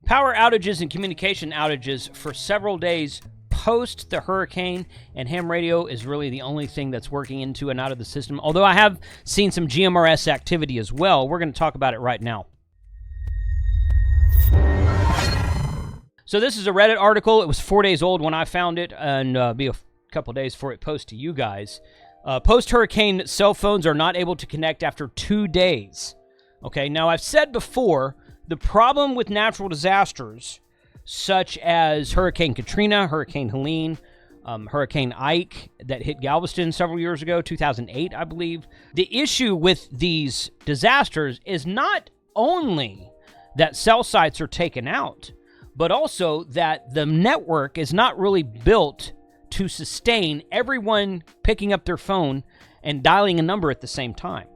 Power outages and communication outages for several days post the hurricane, and ham radio is really the only thing that's working into and out of the system. Although I have seen some GMRS activity as well. We're going to talk about it right now. So this is a Reddit article. It was 4 days old when I found it, and be a couple days before it posts to you guys. Post-hurricane cell phones are not able to connect after 2 days. Okay, now I've said before, the problem with natural disasters, such as Hurricane Katrina, Hurricane Helene, Hurricane Ike that hit Galveston several years ago, 2008, I believe. The issue with these disasters is not only that cell sites are taken out, but also that the network is not really built to sustain everyone picking up their phone and dialing a number at the same time.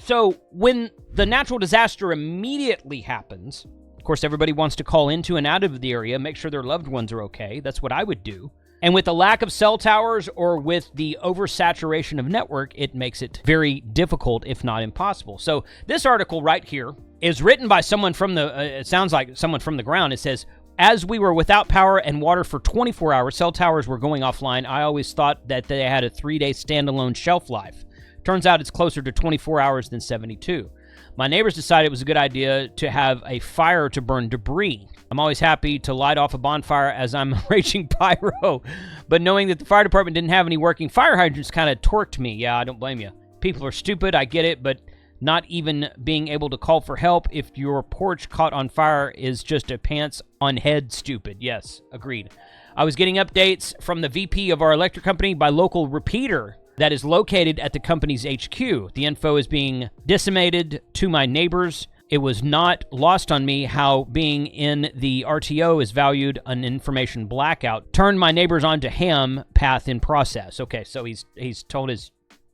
So when the natural disaster immediately happens, of course, everybody wants to call into and out of the area, make sure their loved ones are okay. That's what I would do. And with the lack of cell towers or with the oversaturation of network, it makes it very difficult, if not impossible. So this article right here is written by someone from it sounds like someone from the ground. It says, as we were without power and water for 24 hours, cell towers were going offline. I always thought that they had a 3-day standalone shelf life. Turns out it's closer to 24 hours than 72. My neighbors decided it was a good idea to have a fire to burn debris. I'm always happy to light off a bonfire as I'm raging pyro, but knowing that the fire department didn't have any working fire hydrants kind of torqued me. Yeah, I don't blame you. People are stupid, I get it, but not even being able to call for help if your porch caught on fire is just a pants on head stupid. Yes, agreed. I was getting updates from the VP of our electric company by local repeater that is located at the company's HQ. The info is being disseminated to my neighbors. It was not lost on me how being in the RTO is valued an information blackout. Turned my neighbors onto ham path in process. Okay, so he's told his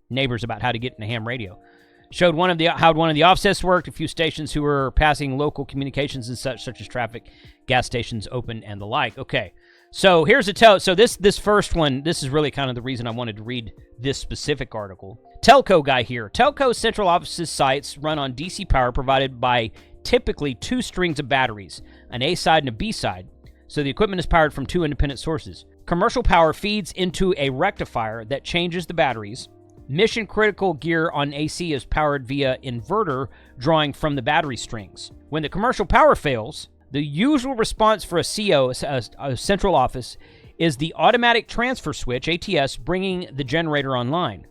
neighbors about how to get into ham radio. Showed how one of the offsets worked, a few stations who were passing local communications and such as traffic, gas stations open, and the like. Okay. So here's so this first one, this is really kind of the reason I wanted to read this specific article. Telco guy here. Telco central offices sites run on DC power provided by typically 2 strings of batteries, an A side and a B side. So the equipment is powered from 2 independent sources. Commercial power feeds into a rectifier that changes the batteries. Mission critical gear on AC is powered via inverter drawing from the battery strings. When the commercial power fails, the usual response for a CO, a central office, is the automatic transfer switch, ATS, bringing the generator online.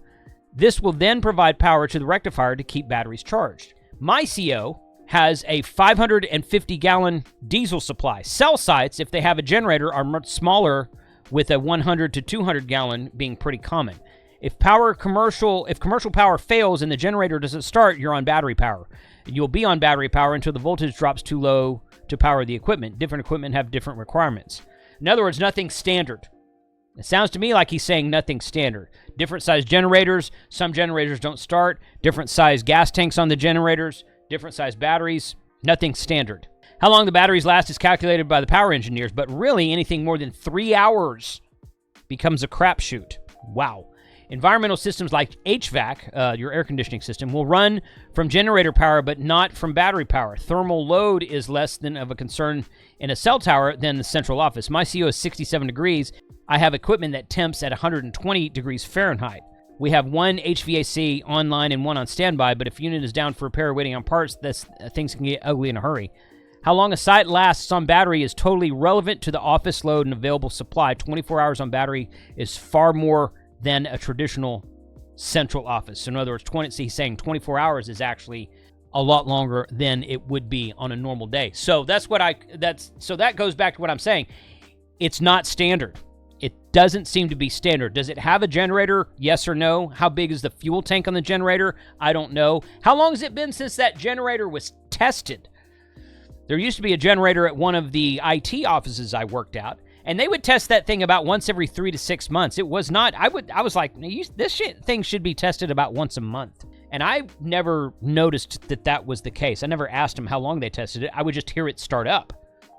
This will then provide power to the rectifier to keep batteries charged. My CO has a 550-gallon diesel supply. Cell sites, if they have a generator, are much smaller, with a 100 to 200-gallon being pretty common. If commercial power fails and the generator doesn't start, you're on battery power. You'll be on battery power until the voltage drops too low to power the equipment. Different equipment have different requirements. In other words, nothing standard. It sounds to me like he's saying nothing standard. Different size generators. Some generators don't start. Different size gas tanks on the generators. Different size batteries. Nothing standard. How long the batteries last is calculated by the power engineers, but really anything more than 3 hours becomes a crapshoot. Wow. Environmental systems like HVAC, your air conditioning system, will run from generator power but not from battery power. Thermal load is less than of a concern in a cell tower than the central office. My CO is 67 degrees. I have equipment that temps at 120 degrees Fahrenheit. We have one HVAC online and one on standby, but if unit is down for repair waiting on parts, things can get ugly in a hurry. How long a site lasts on battery is totally relevant to the office load and available supply. 24 hours on battery is far more than a traditional central office. So in other words, he's saying 24 hours is actually a lot longer than it would be on a normal day. So that goes back to what I'm saying. It's not standard. It doesn't seem to be standard. Does it have a generator? Yes or no? How big is the fuel tank on the generator? I don't know. How long has it been since that generator was tested? There used to be a generator at one of the IT offices I worked at, and they would test that thing about once every 3 to 6 months. It was not, I was like, this thing should be tested about once a month. And I never noticed that was the case. I never asked them how long they tested it. I would just hear it start up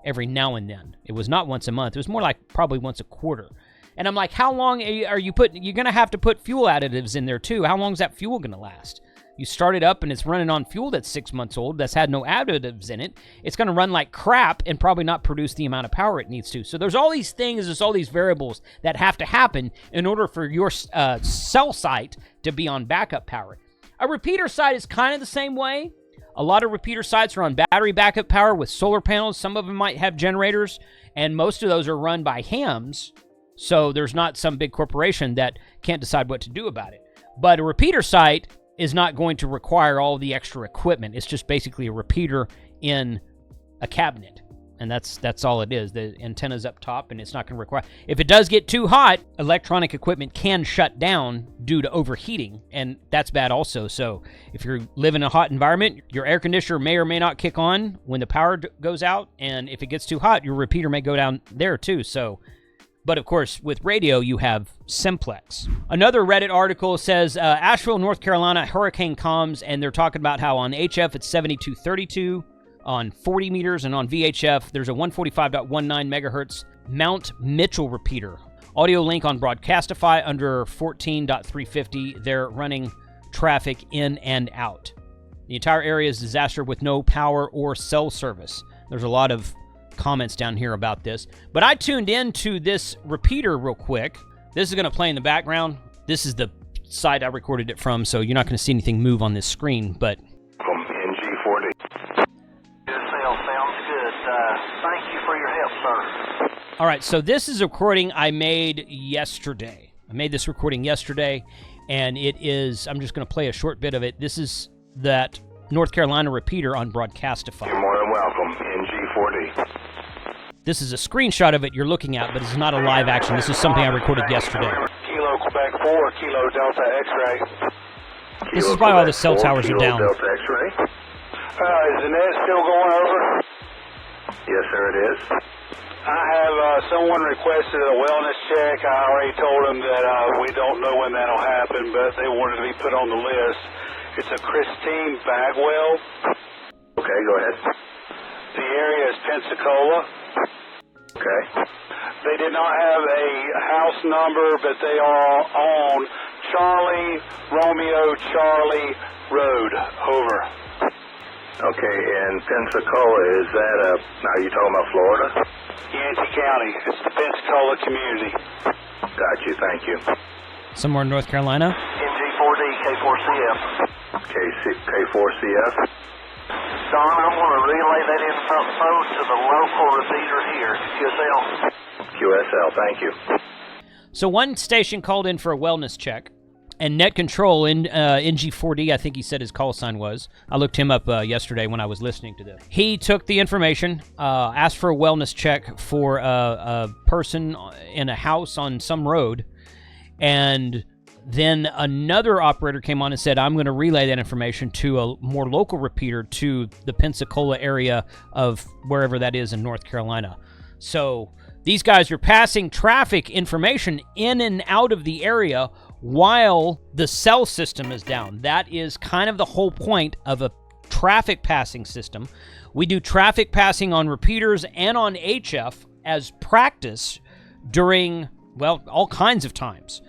every now and then. It was not once a month. It was more like probably once a quarter. And I'm like, how long are you you're going to have to put fuel additives in there too. How long is that fuel going to last? You start it up and it's running on fuel that's 6 months old, that's had no additives in it. It's going to run like crap and probably not produce the amount of power it needs to. So there's all these things, there's all these variables that have to happen in order for your cell site to be on backup power. A repeater site is kind of the same way. A lot of repeater sites are on battery backup power with solar panels. Some of them might have generators, and most of those are run by hams. So there's not some big corporation that can't decide what to do about it. But a repeater site is not going to require all the extra equipment. It's just basically a repeater in a cabinet. And that's all it is. The antenna's up top, and it's not going to require... If it does get too hot, electronic equipment can shut down due to overheating, and that's bad also. So if you live in a hot environment, your air conditioner may or may not kick on when the power goes out, and if it gets too hot, your repeater may go down there too. So, but of course, with radio, you have simplex. Another Reddit article says, Asheville, North Carolina, hurricane comms, and they're talking about how on HF it's 7232, on 40 meters, and on VHF, there's a 145.19 megahertz Mount Mitchell repeater. Audio link on Broadcastify under 14.350. They're running traffic in and out. The entire area is disaster with no power or cell service. There's a lot of comments down here about this. But I tuned into this repeater real quick. This is going to play in the background. This is the site I recorded it from, so you're not going to see anything move on this screen, but... NG40. Sounds good. Thank you for your help, sir. All right, so this is a recording I made yesterday. I made this recording yesterday, and it is, I'm just going to play a short bit of it. This is that North Carolina repeater on Broadcastify. You're more than welcome, NG40. This is a screenshot of it you're looking at, but it's not a live action. This is something I recorded yesterday. Kilo Quebec 4, Kilo Delta X-ray. This is why all the cell towers are down. Delta X-ray. Is the net still going over? Yes, sir, it is. I have someone requested a wellness check. I already told them that we don't know when that'll happen, but they wanted to be put on the list. It's a Christine Bagwell. Okay, go ahead. The area is Pensacola. Okay. They did not have a house number, but they are on Charlie Romeo Charlie Road. Over. Okay, and Pensacola, is that are you talking about Florida? Yancey County. It's the Pensacola community. Got you, thank you. Somewhere in North Carolina? NG4D, K4CF. K4CF. Don, I'm going to relay that info to the local repeater here, QSL. QSL, thank you. So one station called in for a wellness check, and Net Control in NG4D, I think he said his call sign was. I looked him up yesterday when I was listening to this. He took the information, asked for a wellness check for a person in a house on some road, and then another operator came on and said, I'm going to relay that information to a more local repeater to the Pensacola area of wherever that is in North Carolina. So these guys are passing traffic information in and out of the area while the cell system is down. That is kind of the whole point of a traffic passing system. We do traffic passing on repeaters and on HF as practice during, well, all kinds of times.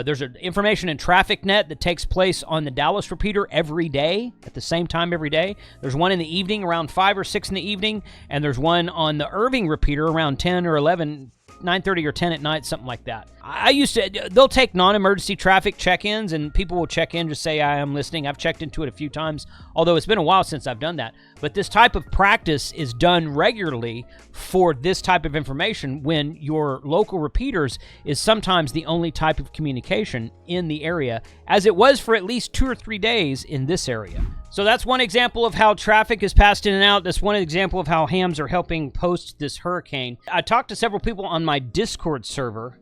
There's an information and traffic net that takes place on the Dallas repeater every day, at the same time every day. There's one in the evening around 5 or 6 in the evening, and there's one on the Irving repeater around 10 or 11, 9:30 or 10 at night, something like that. I used to, they'll take non-emergency traffic check-ins, and people will check in, just say, I am listening. I've checked into it a few times, although it's been a while since I've done that. But this type of practice is done regularly for this type of information when your local repeaters is sometimes the only type of communication in the area, as it was for at least 2 or 3 days in this area. So that's one example of how traffic is passed in and out. That's one example of how hams are helping post this hurricane. I talked to several people on my Discord server,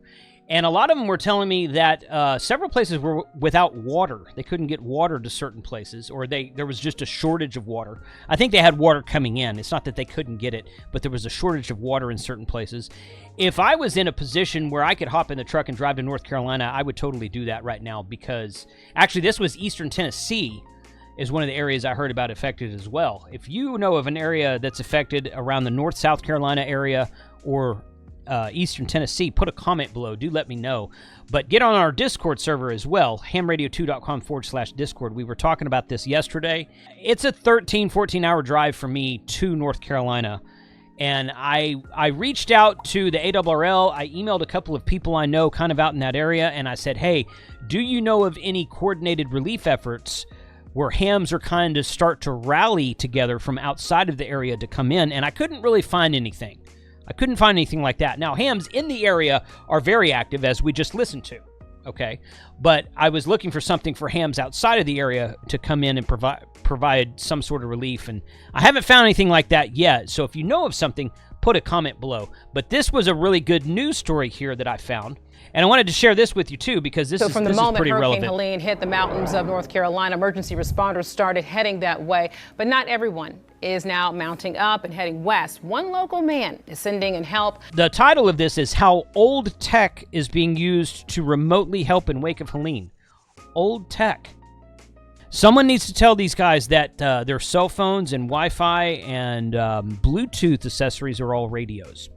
and a lot of them were telling me that several places were without water. They couldn't get water to certain places, or there was just a shortage of water. I think they had water coming in. It's not that they couldn't get it, but there was a shortage of water in certain places. If I was in a position where I could hop in the truck and drive to North Carolina, I would totally do that right now, because actually this was Eastern Tennessee is one of the areas I heard about affected as well. If you know of an area that's affected around the North South Carolina area or Eastern Tennessee, put a comment below. Do let me know. But get on our Discord server as well, hamradio2.com/Discord. We were talking about this yesterday. It's a 13, 14-hour drive for me to North Carolina. And I reached out to the ARRL. I emailed a couple of people I know kind of out in that area, and I said, hey, do you know of any coordinated relief efforts where hams are kind of start to rally together from outside of the area to come in? And I couldn't really find anything. I couldn't find anything like that. Now, hams in the area are very active, as we just listened to, okay? But I was looking for something for hams outside of the area to come in and provide some sort of relief, and I haven't found anything like that yet. So if you know of something, put a comment below. But this was a really good news story here that I found, and I wanted to share this with you too, because this is pretty relevant. So from the moment Hurricane Helene hit the mountains of North Carolina, emergency responders started heading that way, but not everyone is now mounting up and heading west. One local man is sending in help. The title of this is How Old Tech is Being Used to Remotely Help in Wake of Helene. Old tech. Someone needs to tell these guys that their cell phones and Wi-Fi and Bluetooth accessories are all radios.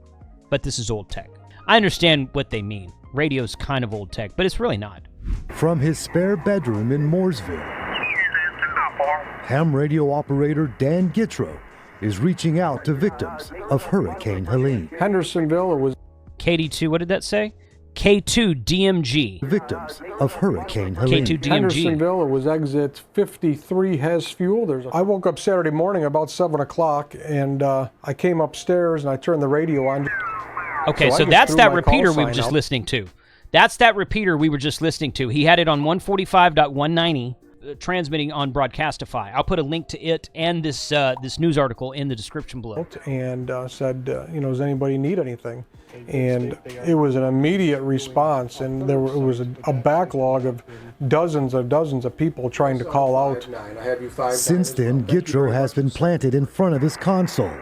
But this is old tech. I understand what they mean. Radio's kind of old tech, but it's really not. From his spare bedroom in Mooresville, ham radio operator Dan Gittro is reaching out to victims of Hurricane Helene. Hendersonville was KD2, what did that say? K2 DMG. Victims of Hurricane Helene. K2 DMG. Hendersonville, it was exit 53 has fuel. I woke up Saturday morning about 7 o'clock, and I came upstairs and I turned the radio on. Okay, so that's that repeater we were just listening to. That's that repeater we were just listening to. He had it on 145.190. Transmitting on Broadcastify. I'll put a link to it and this news article in the description below. And said, does anybody need anything? And it was an immediate response, and it was a backlog of dozens of people trying to call out. Since then, Gittro has been planted in front of his console,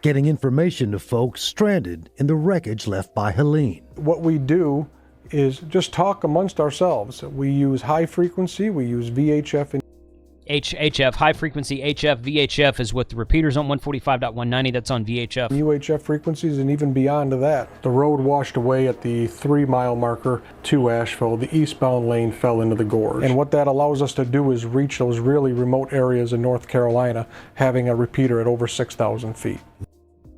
getting information to folks stranded in the wreckage left by Helene. What we do is just talk amongst ourselves. We use high frequency, we use VHF. And HF, high frequency HF, VHF is what the repeater's on 145.190, that's on VHF. UHF frequencies, and even beyond that. The road washed away at the 3-mile marker to Asheville. The eastbound lane fell into the gorge. And what that allows us to do is reach those really remote areas in North Carolina, having a repeater at over 6,000 feet.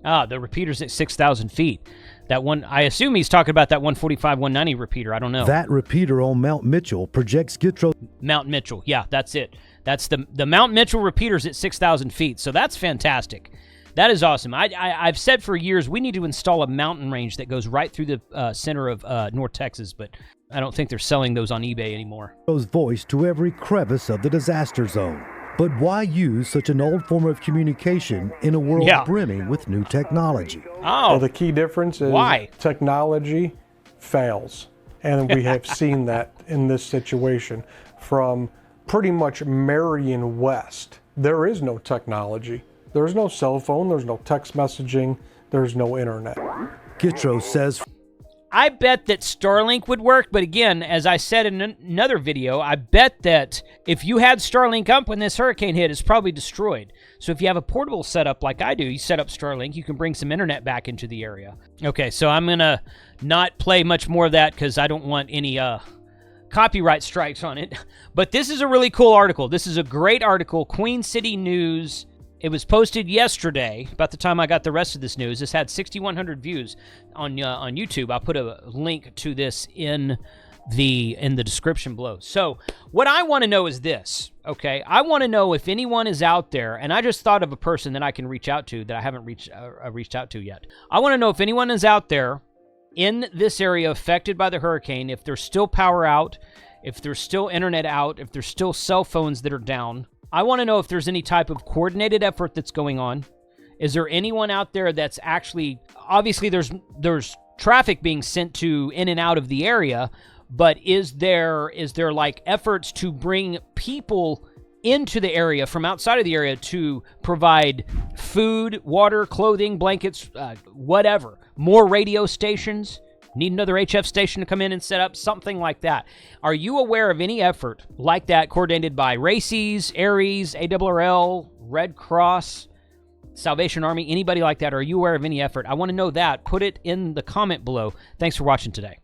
Ah, the repeater's at 6,000 feet. That one, I assume he's talking about that 145-190 repeater. I don't know. That repeater on Mount Mitchell projects Gittro. Mount Mitchell, yeah, that's it. That's the Mount Mitchell repeater's at 6,000 feet, so that's fantastic. That is awesome. I've said for years we need to install a mountain range that goes right through the center of North Texas, but I don't think they're selling those on eBay anymore. Voice to every crevice of the disaster zone. But why use such an old form of communication in a world brimming with new technology? Oh, well, the key difference is technology fails. And we have seen that in this situation from pretty much Marion West. There is no technology. There's no cell phone, there's no text messaging, there's no internet. Gittro says, I bet that Starlink would work, but again, as I said in another video, I bet that if you had Starlink up when this hurricane hit, it's probably destroyed. So if you have a portable setup like I do, you set up Starlink, you can bring some internet back into the area. Okay, so I'm going to not play much more of that because I don't want any copyright strikes on it. But this is a really cool article. This is a great article, Queen City News. It was posted yesterday, about the time I got the rest of this news. This had 6,100 views on YouTube. I'll put a link to this in the description below. So what I want to know is this, okay? I want to know if anyone is out there, and I just thought of a person that I can reach out to that I haven't reached out to yet. I want to know if anyone is out there in this area affected by the hurricane, if there's still power out, if there's still internet out, if there's still cell phones that are down. I want to know if there's any type of coordinated effort that's going on. Is there anyone out there that's actually, obviously there's traffic being sent to in and out of the area, but is there like efforts to bring people into the area from outside of the area to provide food, water, clothing, blankets, whatever, more radio stations? Need another HF station to come in and set up, something like that. Are you aware of any effort like that coordinated by RACES, ARES, ARRL, Red Cross, Salvation Army, anybody like that? Are you aware of any effort? I want to know that. Put it in the comment below. Thanks for watching today.